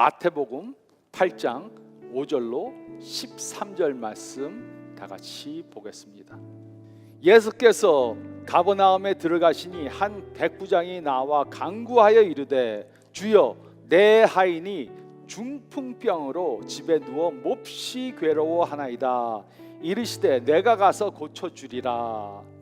마태복음 8장 5절로 13절 말씀 다 같이 보겠습니다. 예수께서 가버나움에 들어가시니 한 백부장이 나와 간구하여 이르되 주여 내 하인이 중풍병으로 집에 누워 몹시 괴로워하나이다. 이르시되 내가 가서 고쳐주리라.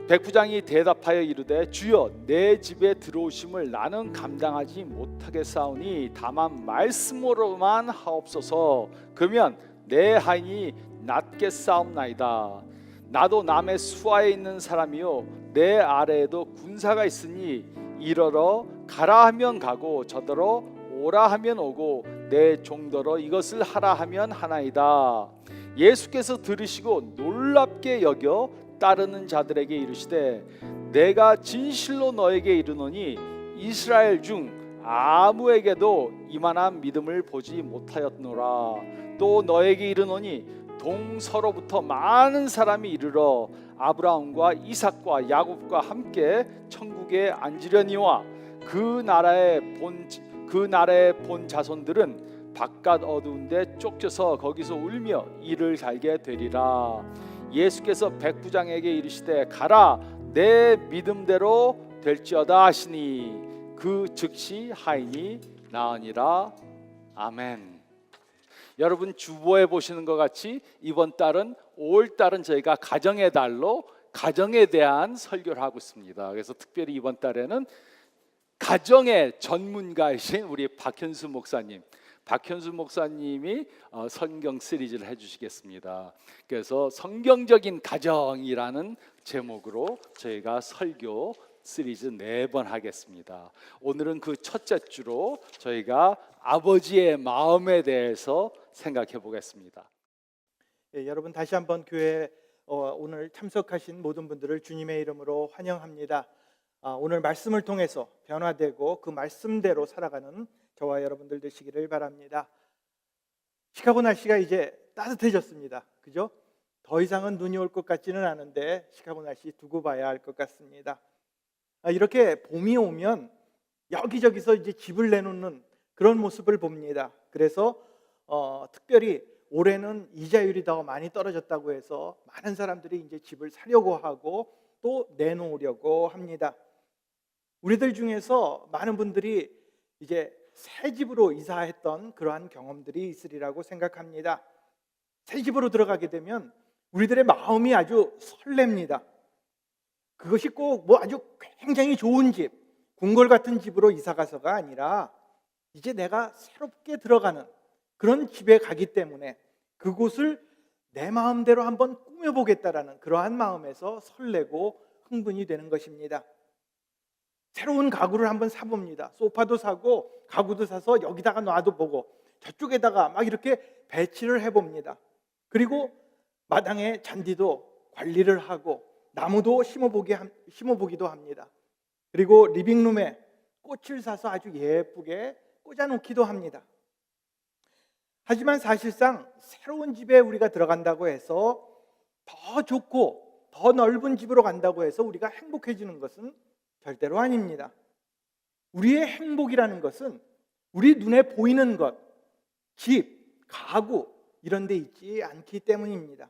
백부장이 대답하여 이르되 주여 내 집에 들어오심을 나는 감당하지 못하겠사오니 다만 말씀으로만 하옵소서. 그러면 내 하인이 낫겠사옵나이다. 나도 남의 수하에 있는 사람이요 내 아래에도 군사가 있으니 이러러 가라 하면 가고 저더러 오라 하면 오고 내 종더러 이것을 하라 하면 하나이다. 예수께서 들으시고 놀랍게 여겨 따르는 자들에게 이르시되 내가 진실로 너에게 이르노니 이스라엘 중 아무에게도 이만한 믿음을 보지 못하였노라. 또 너에게 이르노니 동서로부터 많은 사람이 이르러 아브라함과 이삭과 야곱과 함께 천국에 앉으려니와 그 나라의 본 자손들은 바깥 어두운 데 쫓겨서 거기서 울며 이를 갈게 되리라. 예수께서 백부장에게 이르시되 가라 내 믿음대로 될지어다 하시니 그 즉시 하인이 나으니라. 아멘. 여러분 주보에 보시는 것 같이 이번 달은 5월달은 저희가 가정의 달로 가정에 대한 설교를 하고 있습니다. 그래서 특별히 이번 달에는 가정의 전문가이신 우리 박현수 목사님이 성경 시리즈를 해주시겠습니다. 그래서 성경적인 가정이라는 제목으로 저희가 설교 시리즈 4번 하겠습니다. 오늘은 그 첫째 주로 저희가 아버지의 마음에 대해서 생각해 보겠습니다. 여러분 다시 한번 교회 오늘 참석하신 모든 분들을 주님의 이름으로 환영합니다. 오늘 말씀을 통해서 변화되고 그 말씀대로 살아가는 저와 여러분들 되시기를 바랍니다. 시카고 날씨가 이제 따뜻해졌습니다. 그죠? 더 이상은 눈이 올 것 같지는 않은데 시카고 날씨 두고 봐야 할 것 같습니다. 이렇게 봄이 오면 여기저기서 이제 집을 내놓는 그런 모습을 봅니다. 그래서 특별히 올해는 이자율이 더 많이 떨어졌다고 해서 많은 사람들이 이제 집을 사려고 하고 또 내놓으려고 합니다. 우리들 중에서 많은 분들이 이제 새 집으로 이사했던 그러한 경험들이 있으리라고 생각합니다. 새 집으로 들어가게 되면 우리들의 마음이 아주 설렙니다. 그것이 꼭 뭐 아주 굉장히 좋은 집, 궁궐 같은 집으로 이사가서가 아니라 이제 내가 새롭게 들어가는 그런 집에 가기 때문에 그곳을 내 마음대로 한번 꾸며보겠다라는 그러한 마음에서 설레고 흥분이 되는 것입니다. 새로운 가구를 한번 사봅니다. 소파도 사고 가구도 사서 여기다가 놔도 보고 저쪽에다가 막 이렇게 배치를 해봅니다. 그리고 마당에 잔디도 관리를 하고 나무도 심어보기도 합니다. 그리고 리빙룸에 꽃을 사서 아주 예쁘게 꽂아놓기도 합니다. 하지만 사실상 새로운 집에 우리가 들어간다고 해서 더 좋고 더 넓은 집으로 간다고 해서 우리가 행복해지는 것은 절대로 아닙니다. 우리의 행복이라는 것은 우리 눈에 보이는 것, 집, 가구 이런 데 있지 않기 때문입니다.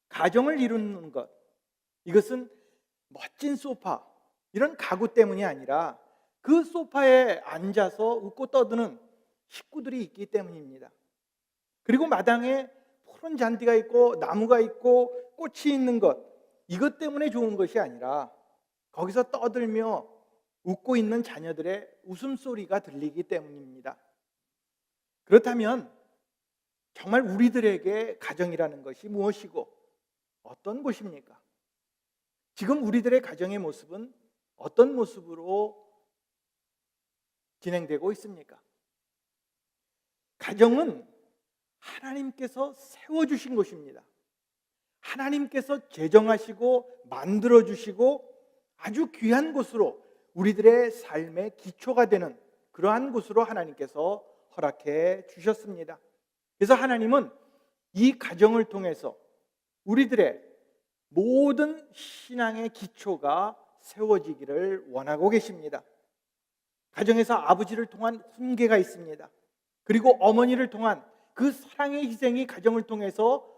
가정을 이루는 것, 이것은 멋진 소파, 이런 가구 때문이 아니라 그 소파에 앉아서 웃고 떠드는 식구들이 있기 때문입니다. 그리고 마당에 푸른 잔디가 있고 나무가 있고 꽃이 있는 것, 이것 때문에 좋은 것이 아니라 거기서 떠들며 웃고 있는 자녀들의 웃음소리가 들리기 때문입니다. 그렇다면 정말 우리들에게 가정이라는 것이 무엇이고 어떤 곳입니까? 지금 우리들의 가정의 모습은 어떤 모습으로 진행되고 있습니까? 가정은 하나님께서 세워주신 것입니다. 하나님께서 제정하시고 만들어주시고 아주 귀한 곳으로 우리들의 삶의 기초가 되는 그러한 곳으로 하나님께서 허락해 주셨습니다. 그래서 하나님은 이 가정을 통해서 우리들의 모든 신앙의 기초가 세워지기를 원하고 계십니다. 가정에서 아버지를 통한 훈계가 있습니다. 그리고 어머니를 통한 그 사랑의 희생이 가정을 통해서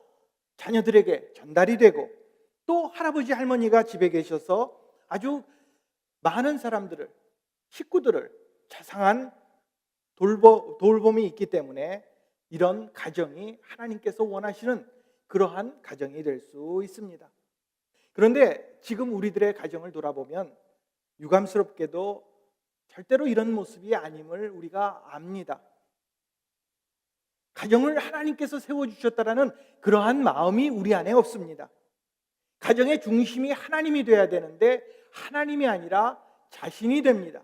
자녀들에게 전달이 되고, 또 할아버지 할머니가 집에 계셔서 아주 많은 사람들을, 식구들을 자상한 돌봄이 있기 때문에 이런 가정이 하나님께서 원하시는 그러한 가정이 될 수 있습니다. 그런데 지금 우리들의 가정을 돌아보면 유감스럽게도 절대로 이런 모습이 아님을 우리가 압니다. 가정을 하나님께서 세워주셨다라는 그러한 마음이 우리 안에 없습니다. 가정의 중심이 하나님이 돼야 되는데 하나님이 아니라 자신이 됩니다.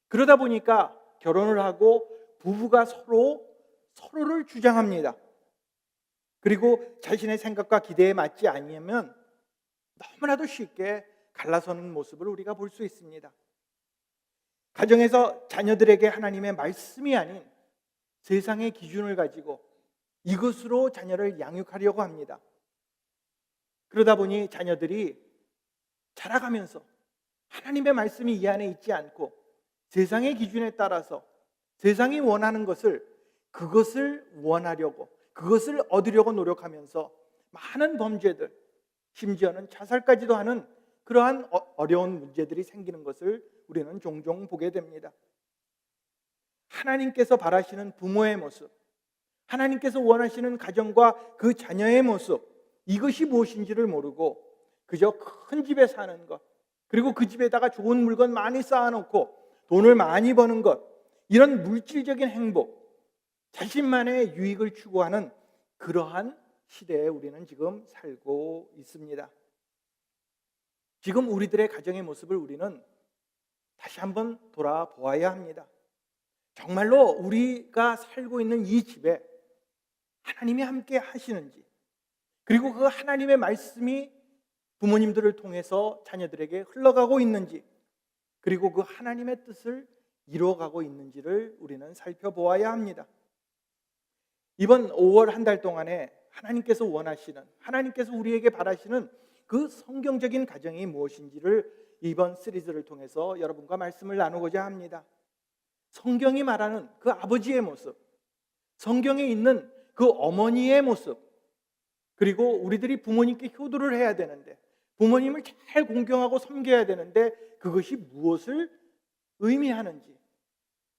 그러다 보니까 결혼을 하고 부부가 서로를 주장합니다. 그리고 자신의 생각과 기대에 맞지 않으면 너무나도 쉽게 갈라서는 모습을 우리가 볼 수 있습니다. 가정에서 자녀들에게 하나님의 말씀이 아닌 세상의 기준을 가지고 이것으로 자녀를 양육하려고 합니다. 그러다 보니 자녀들이 자라가면서 하나님의 말씀이 이 안에 있지 않고 세상의 기준에 따라서 세상이 원하는 그것을 원하려고, 그것을 얻으려고 노력하면서 많은 범죄들, 심지어는 자살까지도 하는 그러한 어려운 문제들이 생기는 것을 우리는 종종 보게 됩니다. 하나님께서 바라시는 부모의 모습, 하나님께서 원하시는 가정과 그 자녀의 모습, 이것이 무엇인지를 모르고 그저 큰 집에 사는 것, 그리고 그 집에다가 좋은 물건 많이 쌓아놓고 돈을 많이 버는 것, 이런 물질적인 행복, 자신만의 유익을 추구하는 그러한 시대에 우리는 지금 살고 있습니다. 지금 우리들의 가정의 모습을 우리는 다시 한번 돌아보아야 합니다. 정말로 우리가 살고 있는 이 집에 하나님이 함께 하시는지, 그리고 그 하나님의 말씀이 부모님들을 통해서 자녀들에게 흘러가고 있는지, 그리고 그 하나님의 뜻을 이루어가고 있는지를 우리는 살펴보아야 합니다. 이번 5월 한 달 동안에 하나님께서 원하시는, 하나님께서 우리에게 바라시는 그 성경적인 가정이 무엇인지를 이번 시리즈를 통해서 여러분과 말씀을 나누고자 합니다. 성경이 말하는 그 아버지의 모습, 성경에 있는 그 어머니의 모습, 그리고 우리들이 부모님께 효도를 해야 되는데, 부모님을 잘 공경하고 섬겨야 되는데 그것이 무엇을 의미하는지,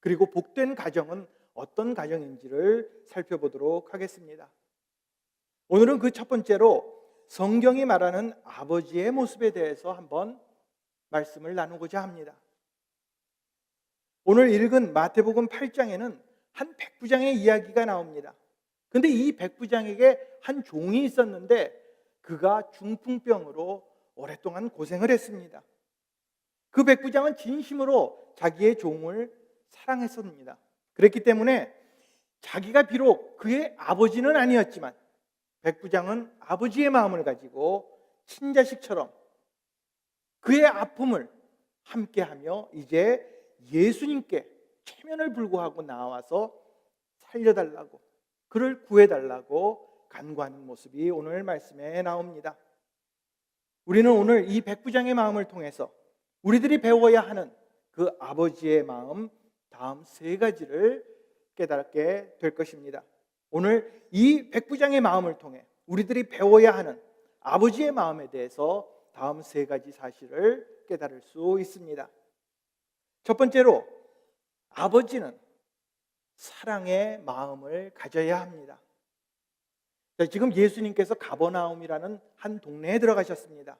그리고 복된 가정은 어떤 가정인지를 살펴보도록 하겠습니다. 오늘은 그 첫 번째로 성경이 말하는 아버지의 모습에 대해서 한번 말씀을 나누고자 합니다. 오늘 읽은 마태복음 8장에는 한 백부장의 이야기가 나옵니다. 그런데 이 백부장에게 한 종이 있었는데 그가 중풍병으로 오랫동안 고생을 했습니다. 그 백부장은 진심으로 자기의 종을 사랑했습니다. 그랬기 때문에 자기가 비록 그의 아버지는 아니었지만 백부장은 아버지의 마음을 가지고 친자식처럼 그의 아픔을 함께하며 이제 예수님께 체면을 불구하고 나와서 살려달라고, 그를 구해달라고 간구하는 모습이 오늘 말씀에 나옵니다. 우리는 오늘 이 백부장의 마음을 통해서 우리들이 배워야 하는 그 아버지의 마음, 다음 세 가지를 깨닫게 될 것입니다. 오늘 이 백부장의 마음을 통해 우리들이 배워야 하는 아버지의 마음에 대해서 다음 세 가지 사실을 깨달을 수 있습니다. 첫 번째로, 아버지는 사랑의 마음을 가져야 합니다. 지금 예수님께서 가버나움이라는 한 동네에 들어가셨습니다.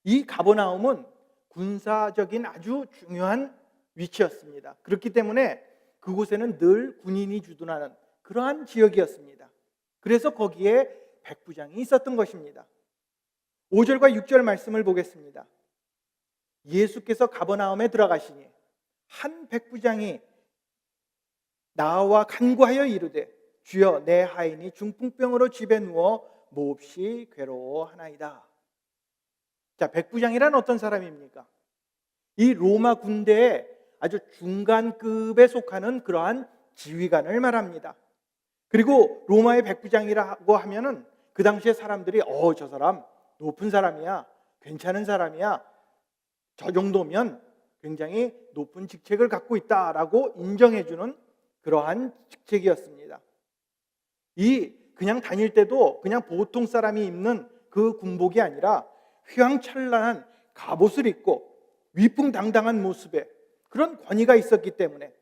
이 가버나움은 군사적인 아주 중요한 위치였습니다. 그렇기 때문에 그곳에는 늘 군인이 주둔하는 그러한 지역이었습니다. 그래서 거기에 백부장이 있었던 것입니다. 5절과 6절 말씀을 보겠습니다. 예수께서 가버나움에 들어가시니 한 백부장이 나와 간구하여 이르되 주여 내 하인이 중풍병으로 집에 누워 몹시 괴로워하나이다. 자, 백부장이란 어떤 사람입니까? 이 로마 군대의 아주 중간급에 속하는 그러한 지휘관을 말합니다. 그리고 로마의 백부장이라고 하면은 그 당시에 사람들이 저 사람 높은 사람이야, 괜찮은 사람이야, 저 정도면 굉장히 높은 직책을 갖고 있다라고 인정해주는 그러한 직책이었습니다. 이 그냥 다닐 때도 그냥 보통 사람이 입는 그 군복이 아니라 휘황찬란한 갑옷을 입고 위풍당당한 모습에 그런 권위가 있었기 때문에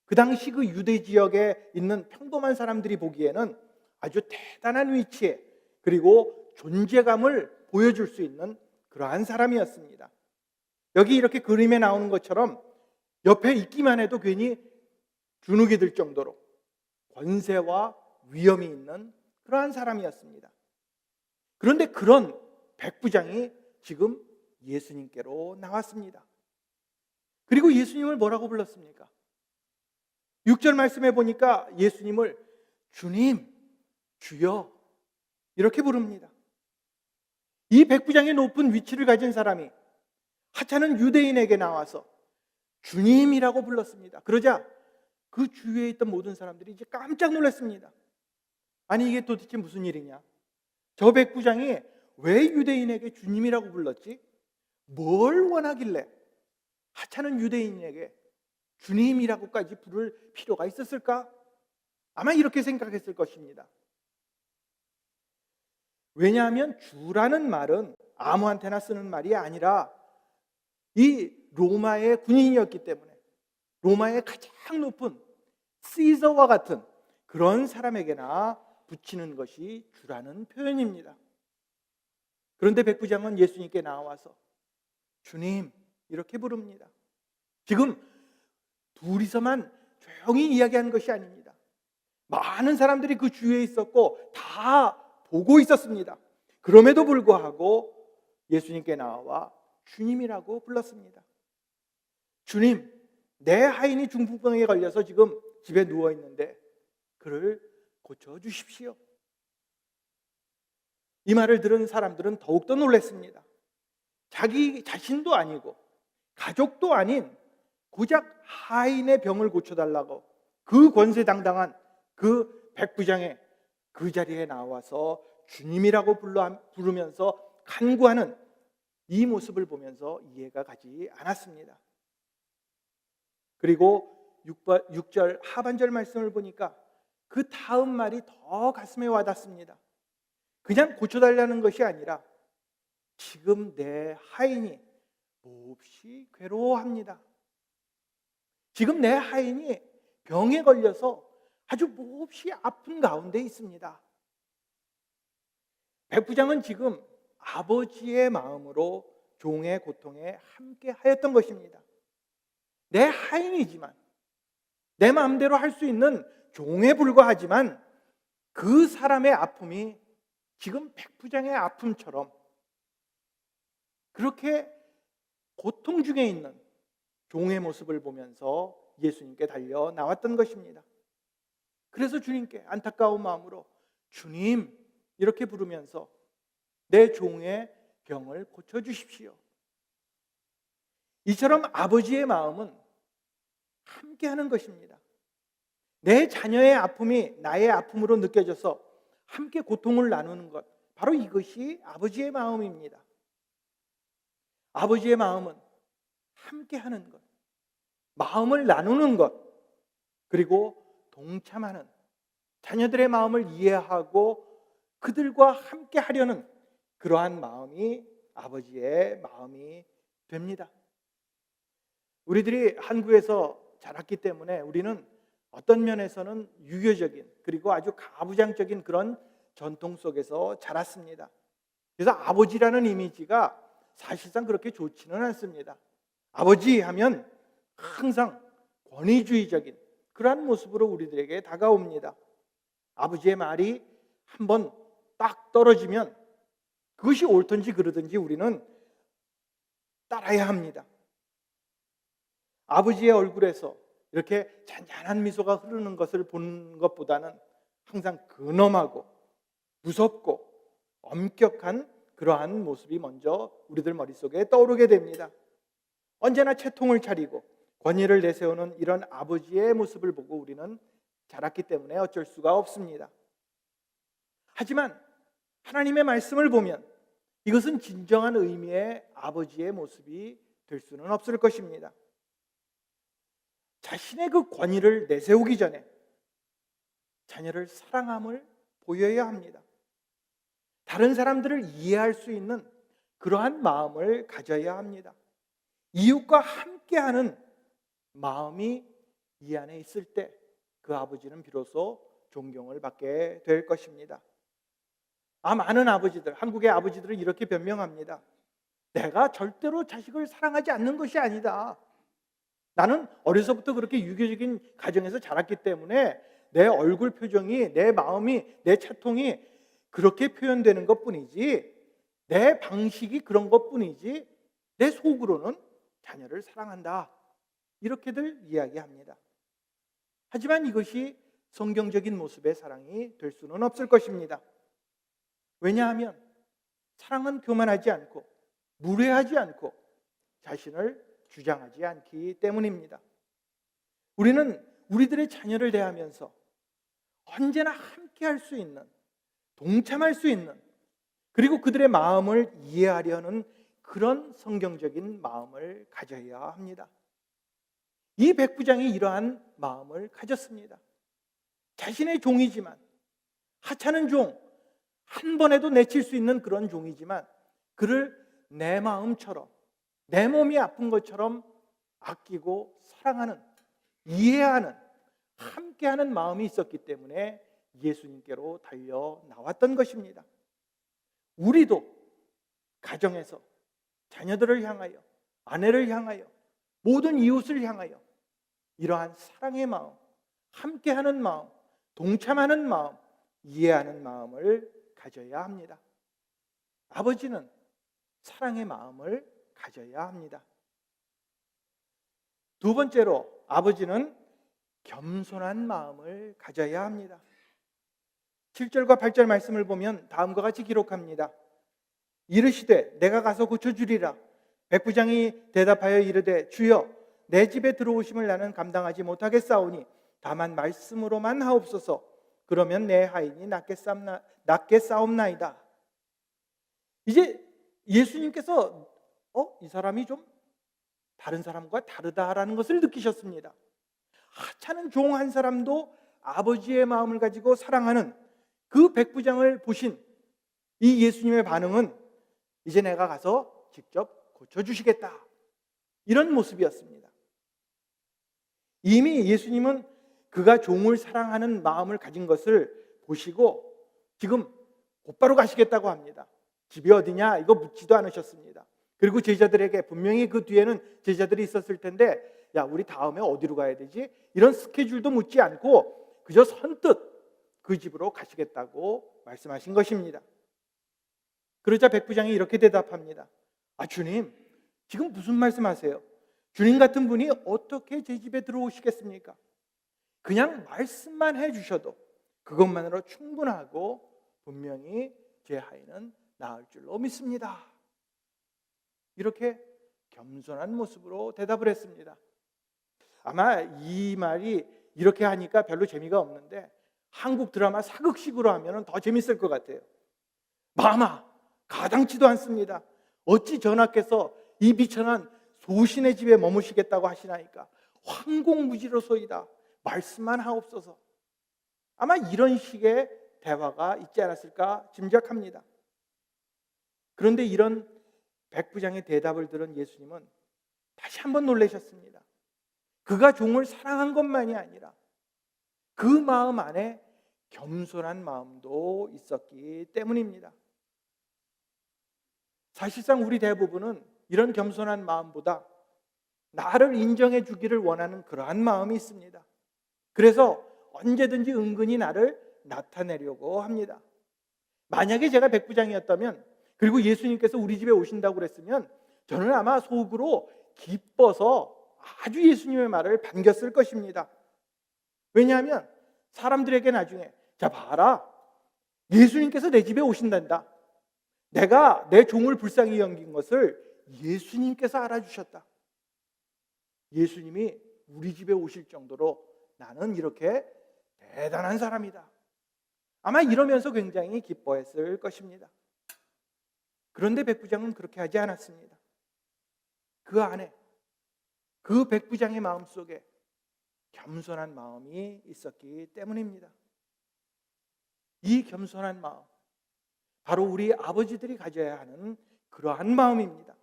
그 당시 그 유대 지역에 있는 평범한 사람들이 보기에는 아주 대단한 위치에 그리고 존재감을 보여줄 수 있는 그러한 사람이었습니다. 여기 이렇게 그림에 나오는 것처럼 옆에 있기만 해도 괜히 주눅이 들 정도로 권세와 위엄이 있는 그러한 사람이었습니다. 그런데 그런 백부장이 지금 예수님께로 나왔습니다. 그리고 예수님을 뭐라고 불렀습니까? 6절 말씀에 보니까 예수님을 주님, 주여 이렇게 부릅니다. 이 백부장의 높은 위치를 가진 사람이 하찮은 유대인에게 나와서 주님이라고 불렀습니다. 그러자 그 주위에 있던 모든 사람들이 이제 깜짝 놀랐습니다. 아니 이게 도대체 무슨 일이냐? 저 백부장이 왜 유대인에게 주님이라고 불렀지? 뭘 원하길래 하찮은 유대인에게 주님이라고까지 부를 필요가 있었을까? 아마 이렇게 생각했을 것입니다. 왜냐하면 주라는 말은 아무한테나 쓰는 말이 아니라 이 로마의 군인이었기 때문에 로마의 가장 높은 시저와 같은 그런 사람에게나 붙이는 것이 주라는 표현입니다. 그런데 백부장은 예수님께 나와서 주님 이렇게 부릅니다. 지금 둘이서만 조용히 이야기하는 것이 아닙니다. 많은 사람들이 그 주위에 있었고 다 보고 있었습니다. 그럼에도 불구하고 예수님께 나와 주님이라고 불렀습니다. 주님, 내 하인이 중풍병에 걸려서 지금 집에 누워 있는데 그를 고쳐주십시오. 이 말을 들은 사람들은 더욱더 놀랐습니다. 자기 자신도 아니고 가족도 아닌 고작 하인의 병을 고쳐달라고 그 권세당당한 그 백부장의 그 자리에 나와서 주님이라고 부르면서 간구하는 이 모습을 보면서 이해가 가지 않았습니다. 그리고 6절 하반절 말씀을 보니까 그 다음 말이 더 가슴에 와닿습니다. 그냥 고쳐달라는 것이 아니라 지금 내 하인이 몹시 괴로워합니다. 지금 내 하인이 병에 걸려서 아주 몹시 아픈 가운데 있습니다. 백부장은 지금 아버지의 마음으로 종의 고통에 함께 하였던 것입니다. 내 하인이지만 내 마음대로 할 수 있는 종에 불과하지만 그 사람의 아픔이 지금 백부장의 아픔처럼 그렇게 고통 중에 있는 종의 모습을 보면서 예수님께 달려 나왔던 것입니다. 그래서 주님께 안타까운 마음으로 주님 이렇게 부르면서 내 종의 병을 고쳐주십시오. 이처럼 아버지의 마음은 함께하는 것입니다. 내 자녀의 아픔이 나의 아픔으로 느껴져서 함께 고통을 나누는 것, 바로 이것이 아버지의 마음입니다. 아버지의 마음은 함께하는 것, 마음을 나누는 것, 그리고 동참하는 자녀들의 마음을 이해하고 그들과 함께 하려는 그러한 마음이 아버지의 마음이 됩니다. 우리들이 한국에서 자랐기 때문에 우리는 어떤 면에서는 유교적인 그리고 아주 가부장적인 그런 전통 속에서 자랐습니다. 그래서 아버지라는 이미지가 사실상 그렇게 좋지는 않습니다. 아버지 하면 항상 권위주의적인 그러한 모습으로 우리들에게 다가옵니다. 아버지의 말이 한번 딱 떨어지면 그것이 옳든지 그르든지 우리는 따라야 합니다. 아버지의 얼굴에서 이렇게 잔잔한 미소가 흐르는 것을 보는 것보다는 항상 근엄하고 무섭고 엄격한 그러한 모습이 먼저 우리들 머릿속에 떠오르게 됩니다. 언제나 채통을 차리고 권위를 내세우는 이런 아버지의 모습을 보고 우리는 자랐기 때문에 어쩔 수가 없습니다. 하지만 하나님의 말씀을 보면 이것은 진정한 의미의 아버지의 모습이 될 수는 없을 것입니다. 자신의 그 권위를 내세우기 전에 자녀를 사랑함을 보여야 합니다. 다른 사람들을 이해할 수 있는 그러한 마음을 가져야 합니다. 이웃과 함께하는 마음이 이 안에 있을 때 그 아버지는 비로소 존경을 받게 될 것입니다. 많은 아버지들, 한국의 아버지들은 이렇게 변명합니다. 내가 절대로 자식을 사랑하지 않는 것이 아니다. 나는 어려서부터 그렇게 유교적인 가정에서 자랐기 때문에 내 얼굴 표정이, 내 마음이, 내 채통이 그렇게 표현되는 것뿐이지, 내 방식이 그런 것뿐이지 내 속으로는 자녀를 사랑한다. 이렇게들 이야기합니다. 하지만 이것이 성경적인 모습의 사랑이 될 수는 없을 것입니다. 왜냐하면 사랑은 교만하지 않고 무례하지 않고 자신을 주장하지 않기 때문입니다. 우리는 우리들의 자녀를 대하면서 언제나 함께할 수 있는, 동참할 수 있는, 그리고 그들의 마음을 이해하려는 그런 성경적인 마음을 가져야 합니다. 이 백부장이 이러한 마음을 가졌습니다. 자신의 종이지만, 하찮은 종, 한 번에도 내칠 수 있는 그런 종이지만 그를 내 마음처럼, 내 몸이 아픈 것처럼 아끼고 사랑하는, 이해하는, 함께하는 마음이 있었기 때문에 예수님께로 달려 나왔던 것입니다. 우리도 가정에서 자녀들을 향하여, 아내를 향하여, 모든 이웃을 향하여 이러한 사랑의 마음, 함께하는 마음, 동참하는 마음, 이해하는 마음을 가져야 합니다. 아버지는 사랑의 마음을 가져야 합니다. 두 번째로 아버지는 겸손한 마음을 가져야 합니다. 7절과 8절 말씀을 보면 다음과 같이 기록합니다. 이르시되 내가 가서 고쳐주리라. 백부장이 대답하여 이르되 주여 내 집에 들어오심을 나는 감당하지 못하겠사오니 다만 말씀으로만 하옵소서. 그러면 내 하인이 낫게 싸움나이다. 이제 예수님께서 이 사람이 좀 다른 사람과 다르다라는 것을 느끼셨습니다. 하찮은 종 한 사람도 아버지의 마음을 가지고 사랑하는 그 백부장을 보신 이 예수님의 반응은 이제 내가 가서 직접 고쳐주시겠다, 이런 모습이었습니다. 이미 예수님은 그가 종을 사랑하는 마음을 가진 것을 보시고 지금 곧바로 가시겠다고 합니다. 집이 어디냐 이거 묻지도 않으셨습니다. 그리고 제자들에게, 분명히 그 뒤에는 제자들이 있었을 텐데, 야 우리 다음에 어디로 가야 되지? 이런 스케줄도 묻지 않고 그저 선뜻 그 집으로 가시겠다고 말씀하신 것입니다. 그러자 백부장이 이렇게 대답합니다. 주님, 지금 무슨 말씀하세요? 주님 같은 분이 어떻게 제 집에 들어오시겠습니까? 그냥 말씀만 해주셔도 그것만으로 충분하고 분명히 제 하인은 나을 줄로 믿습니다. 이렇게 겸손한 모습으로 대답을 했습니다. 아마 이 말이 이렇게 하니까 별로 재미가 없는데 한국 드라마 사극식으로 하면 더 재밌을 것 같아요. 마마, 가당치도 않습니다. 어찌 전하께서 이 비천한 소신의 집에 머무시겠다고 하시나이까? 황공무지로소이다. 말씀만 하옵소서. 아마 이런 식의 대화가 있지 않았을까 짐작합니다. 그런데 이런 백부장의 대답을 들은 예수님은 다시 한번 놀라셨습니다. 그가 종을 사랑한 것만이 아니라 그 마음 안에 겸손한 마음도 있었기 때문입니다. 사실상 우리 대부분은 이런 겸손한 마음보다 나를 인정해 주기를 원하는 그러한 마음이 있습니다. 그래서 언제든지 은근히 나를 나타내려고 합니다. 만약에 제가 백부장이었다면, 그리고 예수님께서 우리 집에 오신다고 그랬으면 저는 아마 속으로 기뻐서 아주 예수님의 말을 반겼을 것입니다. 왜냐하면 사람들에게 나중에, 자 봐라, 예수님께서 내 집에 오신단다. 내가 내 종을 불쌍히 여긴 것을 예수님께서 알아주셨다. 예수님이 우리 집에 오실 정도로 나는 이렇게 대단한 사람이다. 아마 이러면서 굉장히 기뻐했을 것입니다. 그런데 백부장은 그렇게 하지 않았습니다. 그 안에, 그 백부장의 마음속에 겸손한 마음이 있었기 때문입니다. 이 겸손한 마음, 바로 우리 아버지들이 가져야 하는 그러한 마음입니다.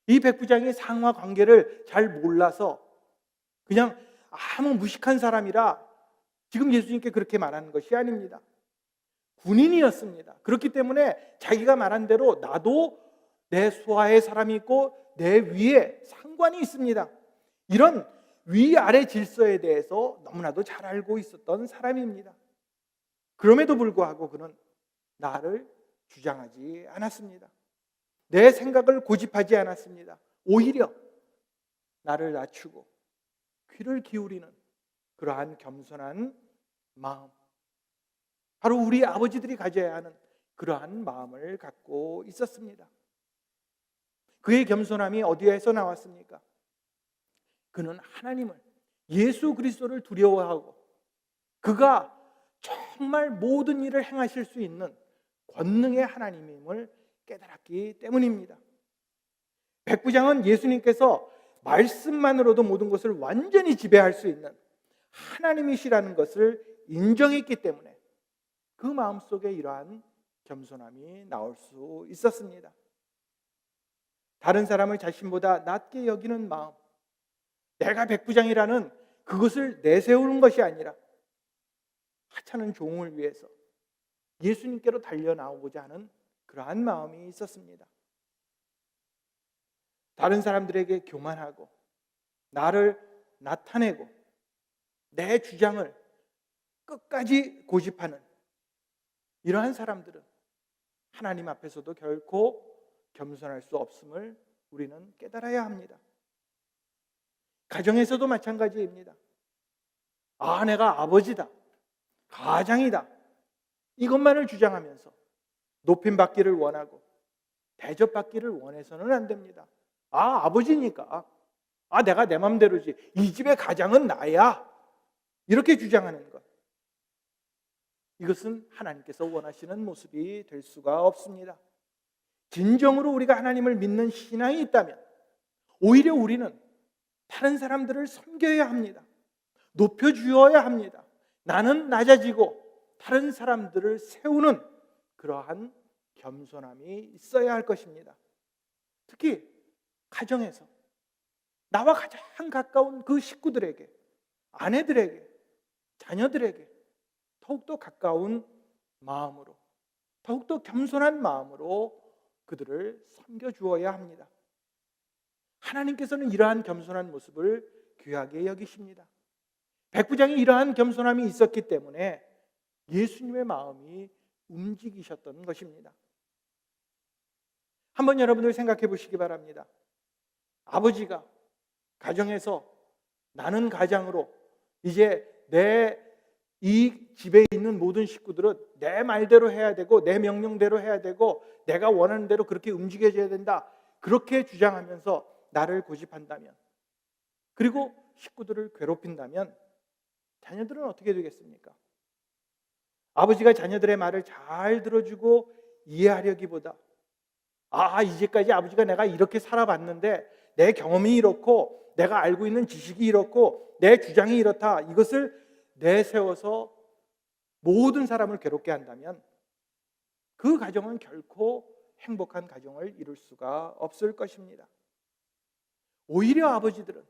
이 백부장이 상하 관계를 잘 몰라서 그냥 아무 무식한 사람이라 지금 예수님께 그렇게 말하는 것이 아닙니다. 군인이었습니다. 그렇기 때문에 자기가 말한 대로 나도 내 수하에 사람이 있고 내 위에 상관이 있습니다. 이런 위아래 질서에 대해서 너무나도 잘 알고 있었던 사람입니다. 그럼에도 불구하고 그는 나를 주장하지 않았습니다. 내 생각을 고집하지 않았습니다. 오히려 나를 낮추고 귀를 기울이는 그러한 겸손한 마음, 바로 우리 아버지들이 가져야 하는 그러한 마음을 갖고 있었습니다. 그의 겸손함이 어디에서 나왔습니까? 그는 하나님을, 예수 그리스도를 두려워하고 그가 정말 모든 일을 행하실 수 있는 권능의 하나님임을 깨달았기 때문입니다. 백부장은 예수님께서 말씀만으로도 모든 것을 완전히 지배할 수 있는 하나님이시라는 것을 인정했기 때문에 그 마음속에 이러한 겸손함이 나올 수 있었습니다. 다른 사람을 자신보다 낮게 여기는 마음, 내가 백부장이라는 그것을 내세우는 것이 아니라 하찮은 종을 위해서 예수님께로 달려나오고자 하는 그러한 마음이 있었습니다. 다른 사람들에게 교만하고 나를 나타내고 내 주장을 끝까지 고집하는 이러한 사람들은 하나님 앞에서도 결코 겸손할 수 없음을 우리는 깨달아야 합니다. 가정에서도 마찬가지입니다. 내가 아버지다, 가장이다, 이것만을 주장하면서 높임받기를 원하고 대접받기를 원해서는 안 됩니다. 아버지니까 내가 내 맘대로지, 이 집의 가장은 나야, 이렇게 주장하는 것, 이것은 하나님께서 원하시는 모습이 될 수가 없습니다. 진정으로 우리가 하나님을 믿는 신앙이 있다면 오히려 우리는 다른 사람들을 섬겨야 합니다. 높여주어야 합니다. 나는 낮아지고 다른 사람들을 세우는 그러한 겸손함이 있어야 할 것입니다. 특히 가정에서 나와 가장 가까운 그 식구들에게, 아내들에게, 자녀들에게 더욱더 가까운 마음으로, 더욱더 겸손한 마음으로 그들을 섬겨주어야 합니다. 하나님께서는 이러한 겸손한 모습을 귀하게 여기십니다. 백부장이 이러한 겸손함이 있었기 때문에 예수님의 마음이 움직이셨던 것입니다. 한번 여러분들 생각해 보시기 바랍니다. 아버지가 가정에서 나는 가장으로 이제 내 이 집에 있는 모든 식구들은 내 말대로 해야 되고 내 명령대로 해야 되고 내가 원하는 대로 그렇게 움직여져야 된다, 그렇게 주장하면서 나를 고집한다면, 그리고 식구들을 괴롭힌다면 자녀들은 어떻게 되겠습니까? 아버지가 자녀들의 말을 잘 들어주고 이해하려기보다 이제까지 아버지가 내가 이렇게 살아봤는데 내 경험이 이렇고 내가 알고 있는 지식이 이렇고 내 주장이 이렇다, 이것을 내세워서 모든 사람을 괴롭게 한다면 그 가정은 결코 행복한 가정을 이룰 수가 없을 것입니다. 오히려 아버지들은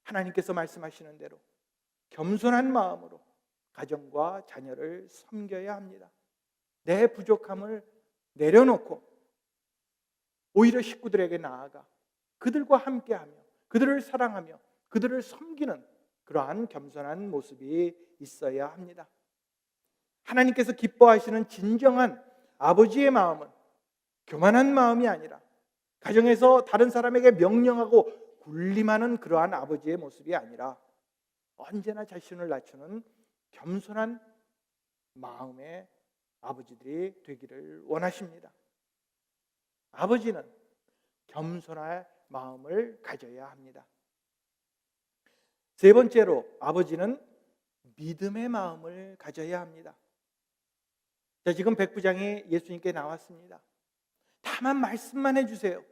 하나님께서 말씀하시는 대로 겸손한 마음으로 가정과 자녀를 섬겨야 합니다. 내 부족함을 내려놓고 오히려 식구들에게 나아가 그들과 함께하며 그들을 사랑하며 그들을 섬기는 그러한 겸손한 모습이 있어야 합니다. 하나님께서 기뻐하시는 진정한 아버지의 마음은 교만한 마음이 아니라 가정에서 다른 사람에게 명령하고 군림하는 그러한 아버지의 모습이 아니라 언제나 자신을 낮추는 겸손한 마음의 아버지들이 되기를 원하십니다. 아버지는 겸손할 마음을 가져야 합니다. 세 번째로 아버지는 믿음의 마음을 가져야 합니다. 지금 백부장이 예수님께 나왔습니다. 다만 말씀만 해주세요.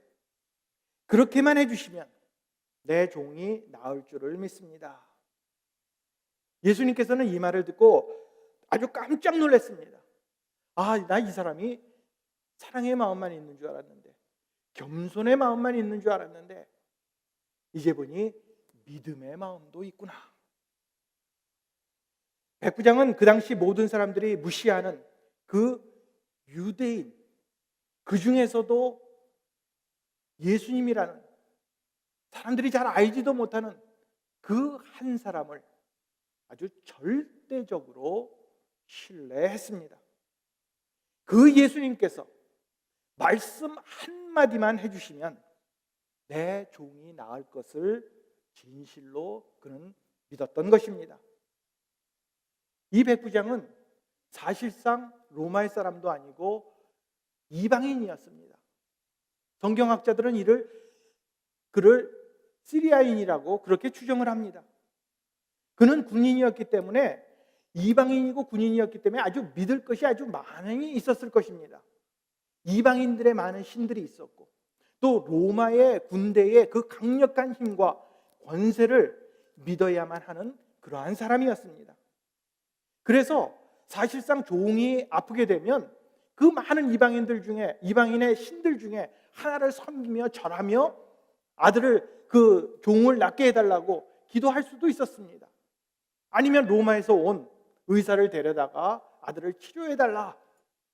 그렇게만 해주시면 내 종이 나을 줄을 믿습니다. 예수님께서는 이 말을 듣고 아주 깜짝 놀랐습니다. 나 이 사람이 사랑의 마음만 있는 줄 알았는데, 겸손의 마음만 있는 줄 알았는데, 이제 보니 믿음의 마음도 있구나. 백부장은 그 당시 모든 사람들이 무시하는 그 유대인, 그 중에서도 예수님이라는 사람들이 잘 알지도 못하는 그 한 사람을 아주 절대적으로 신뢰했습니다. 그 예수님께서 말씀 한마디만 해주시면 내 종이 나을 것을 진실로 그는 믿었던 것입니다. 이 백부장은 사실상 로마의 사람도 아니고 이방인이었습니다. 성경학자들은 그를 시리아인이라고 그렇게 추정을 합니다. 그는 군인이었기 때문에, 이방인이고 군인이었기 때문에 아주 믿을 것이 아주 많이 있었을 것입니다. 이방인들의 많은 신들이 있었고, 또 로마의 군대의 그 강력한 힘과 권세를 믿어야만 하는 그러한 사람이었습니다. 그래서 사실상 종이 아프게 되면 그 많은 이방인의 신들 중에 하나를 섬기며 절하며 아들을, 그 종을 낫게 해달라고 기도할 수도 있었습니다. 아니면 로마에서 온 의사를 데려다가 아들을 치료해달라,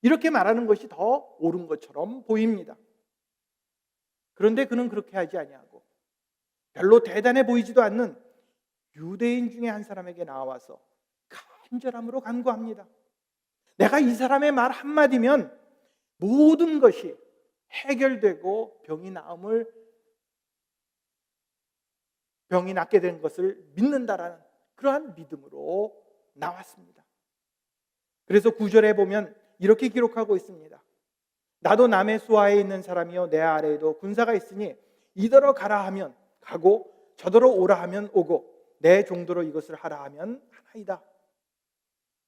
이렇게 말하는 것이 더 옳은 것처럼 보입니다. 그런데 그는 그렇게 하지 아니하고 별로 대단해 보이지도 않는 유대인 중에 한 사람에게 나와서 간절함으로 간구합니다. 내가 이 사람의 말 한마디면 모든 것이 해결되고 병이 낫게 된 것을 믿는다라는 그러한 믿음으로 나왔습니다. 그래서 9절에 보면 이렇게 기록하고 있습니다. 나도 남의 수하에 있는 사람이요 내 아래에도 군사가 있으니 이더러 가라 하면 가고 저더러 오라 하면 오고 내 종도로 이것을 하라 하면 하나이다.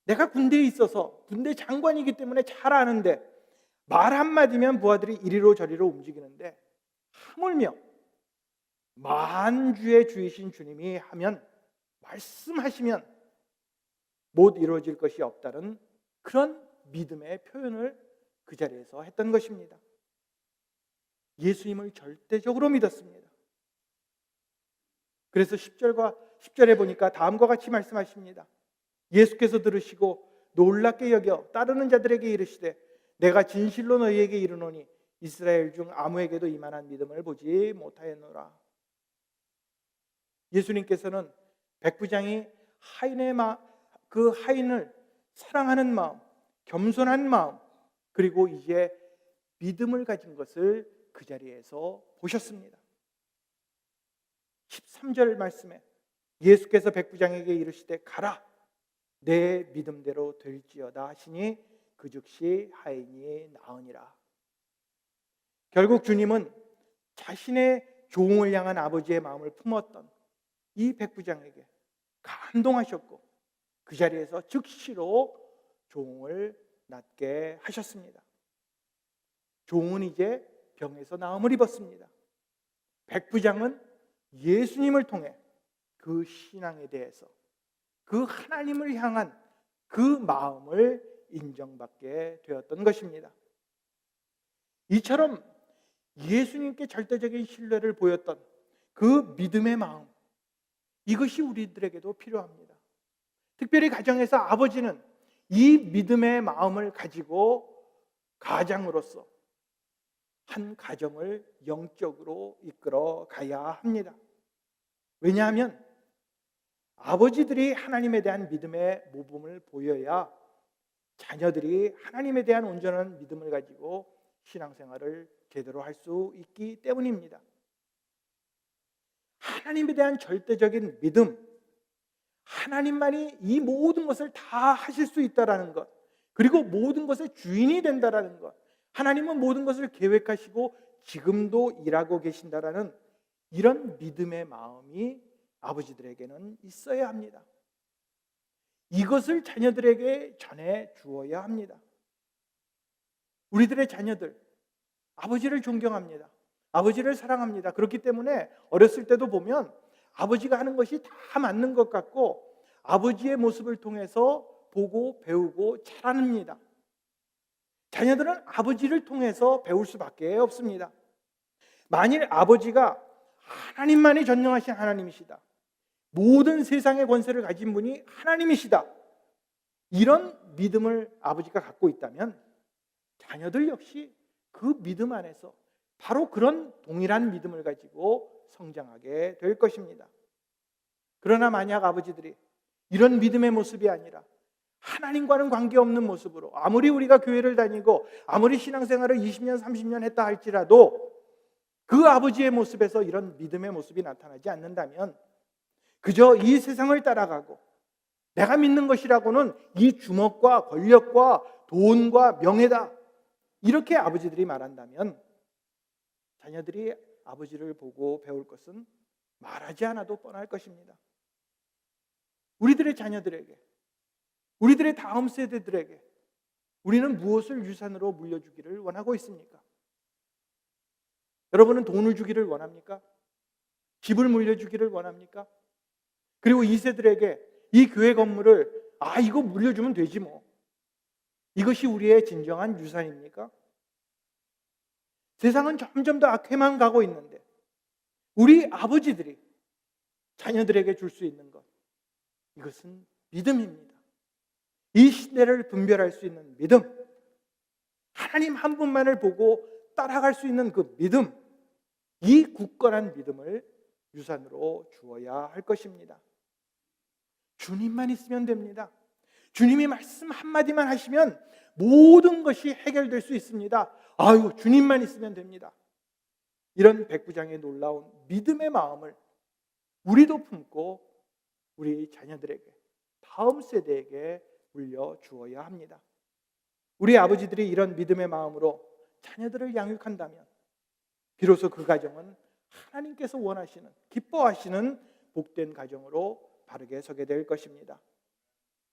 내가 군대에 있어서 군대 장관이기 때문에 잘 아는데, 말 한마디면 부하들이 이리로 저리로 움직이는데, 하물며 만주의 주이신 주님이 하면, 말씀하시면 못 이루어질 것이 없다는 그런 믿음의 표현을 그 자리에서 했던 것입니다. 예수님을 절대적으로 믿었습니다. 그래서 10절에 보니까 다음과 같이 말씀하십니다. 예수께서 들으시고 놀랍게 여겨 따르는 자들에게 이르시되 내가 진실로 너희에게 이르노니 이스라엘 중 아무에게도 이만한 믿음을 보지 못하였노라. 예수님께서는 백부장이 그 하인을 사랑하는 마음, 겸손한 마음, 그리고 이제 믿음을 가진 것을 그 자리에서 보셨습니다. 13절 말씀에 예수께서 백부장에게 이르시되 가라, 내 믿음대로 될지어다 하시니 그 즉시 하인이 나으니라. 결국 주님은 자신의 종을 향한 아버지의 마음을 품었던 이 백부장에게 감동하셨고 그 자리에서 즉시로 종을 낫게 하셨습니다. 종은 이제 병에서 나음을 입었습니다. 백부장은 예수님을 통해 그 신앙에 대해서, 그 하나님을 향한 그 마음을 인정받게 되었던 것입니다. 이처럼 예수님께 절대적인 신뢰를 보였던 그 믿음의 마음, 이것이 우리들에게도 필요합니다. 특별히 가정에서 아버지는 이 믿음의 마음을 가지고 가장으로서 한 가정을 영적으로 이끌어 가야 합니다. 왜냐하면 아버지들이 하나님에 대한 믿음의 모범을 보여야 자녀들이 하나님에 대한 온전한 믿음을 가지고 신앙생활을 제대로 할 수 있기 때문입니다. 하나님에 대한 절대적인 믿음, 하나님만이 이 모든 것을 다 하실 수 있다라는 것, 그리고 모든 것의 주인이 된다라는 것, 하나님은 모든 것을 계획하시고 지금도 일하고 계신다라는 이런 믿음의 마음이 아버지들에게는 있어야 합니다. 이것을 자녀들에게 전해 주어야 합니다. 우리들의 자녀들, 아버지를 존경합니다. 아버지를 사랑합니다. 그렇기 때문에 어렸을 때도 보면 아버지가 하는 것이 다 맞는 것 같고 아버지의 모습을 통해서 보고 배우고 자랍니다. 자녀들은 아버지를 통해서 배울 수밖에 없습니다. 만일 아버지가 하나님만이 전능하신 하나님이시다, 모든 세상의 권세를 가진 분이 하나님이시다, 이런 믿음을 아버지가 갖고 있다면 자녀들 역시 그 믿음 안에서 바로 그런 동일한 믿음을 가지고 성장하게 될 것입니다. 그러나 만약 아버지들이 이런 믿음의 모습이 아니라 하나님과는 관계없는 모습으로, 아무리 우리가 교회를 다니고 아무리 신앙생활을 20년 30년 했다 할지라도 그 아버지의 모습에서 이런 믿음의 모습이 나타나지 않는다면 그저 이 세상을 따라가고 내가 믿는 것이라고는 이 주먹과 권력과 돈과 명예다, 이렇게 아버지들이 말한다면 자녀들이 아버지를 보고 배울 것은 말하지 않아도 뻔할 것입니다. 우리들의 자녀들에게, 우리들의 다음 세대들에게 우리는 무엇을 유산으로 물려주기를 원하고 있습니까? 여러분은 돈을 주기를 원합니까? 집을 물려주기를 원합니까? 그리고 이 세들에게 이 교회 건물을 이거 물려주면 되지 뭐, 이것이 우리의 진정한 유산입니까? 세상은 점점 더 악해만 가고 있는데 우리 아버지들이 자녀들에게 줄 수 있는 것, 이것은 믿음입니다. 이 시대를 분별할 수 있는 믿음, 하나님 한 분만을 보고 따라갈 수 있는 그 믿음, 이 굳건한 믿음을 유산으로 주어야 할 것입니다. 주님만 있으면 됩니다. 주님이 말씀 한마디만 하시면 모든 것이 해결될 수 있습니다. 주님만 있으면 됩니다. 이런 백부장의 놀라운 믿음의 마음을 우리도 품고 우리 자녀들에게, 다음 세대에게 물려주어야 합니다. 우리 아버지들이 이런 믿음의 마음으로 자녀들을 양육한다면 비로소 그 가정은 하나님께서 원하시는, 기뻐하시는 복된 가정으로 바르게 서게 될 것입니다.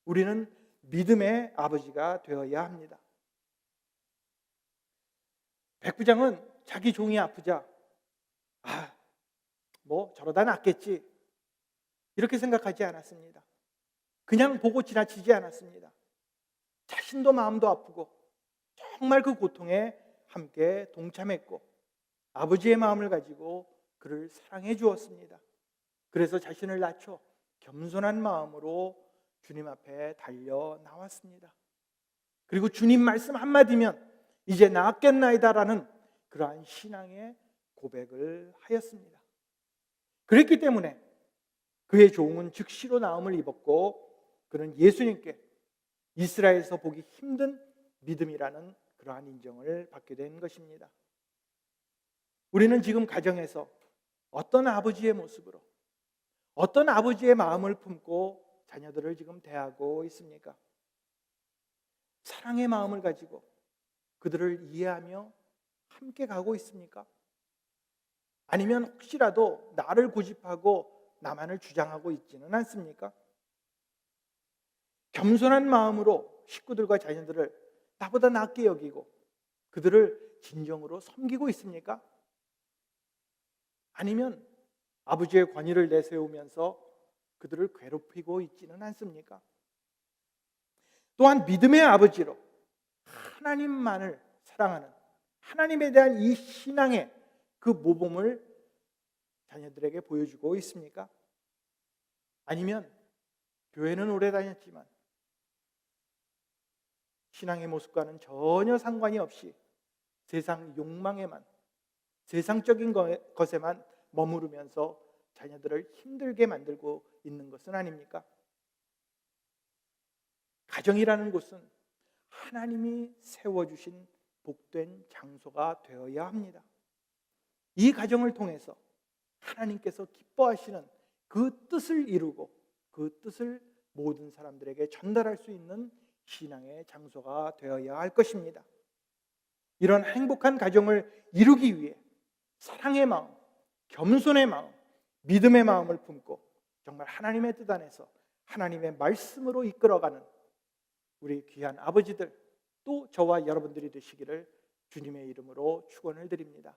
우리는 믿음의 아버지가 되어야 합니다. 백부장은 자기 종이 아프자 저러다 낫겠지, 이렇게 생각하지 않았습니다. 그냥 보고 지나치지 않았습니다. 자신도 마음도 아프고 정말 그 고통에 함께 동참했고 아버지의 마음을 가지고 그를 사랑해 주었습니다. 그래서 자신을 낮춰 겸손한 마음으로 주님 앞에 달려 나왔습니다. 그리고 주님 말씀 한마디면 이제 낫겠나이다라는 그러한 신앙의 고백을 하였습니다. 그랬기 때문에 그의 종은 즉시로 나음을 입었고 그는 예수님께 이스라엘에서 보기 힘든 믿음이라는 그러한 인정을 받게 된 것입니다. 우리는 지금 가정에서 어떤 아버지의 모습으로, 어떤 아버지의 마음을 품고 자녀들을 지금 대하고 있습니까? 사랑의 마음을 가지고 그들을 이해하며 함께 가고 있습니까? 아니면 혹시라도 나를 고집하고 나만을 주장하고 있지는 않습니까? 겸손한 마음으로 식구들과 자녀들을 나보다 낫게 여기고 그들을 진정으로 섬기고 있습니까? 아니면 아버지의 권위를 내세우면서 그들을 괴롭히고 있지는 않습니까? 또한 믿음의 아버지로 하나님만을 사랑하는, 하나님에 대한 이 신앙의 그 모범을 자녀들에게 보여주고 있습니까? 아니면 교회는 오래 다녔지만 신앙의 모습과는 전혀 상관이 없이 세상 욕망에만, 세상적인 것에만 머무르면서 자녀들을 힘들게 만들고 있는 것은 아닙니까? 가정이라는 곳은 하나님이 세워주신 복된 장소가 되어야 합니다. 이 가정을 통해서 하나님께서 기뻐하시는 그 뜻을 이루고 그 뜻을 모든 사람들에게 전달할 수 있는 신앙의 장소가 되어야 할 것입니다. 이런 행복한 가정을 이루기 위해 사랑의 마음, 겸손의 마음, 믿음의 마음을 품고 정말 하나님의 뜻 안에서 하나님의 말씀으로 이끌어가는 우리 귀한 아버지들, 또 저와 여러분들이 되시기를 주님의 이름으로 축원을 드립니다.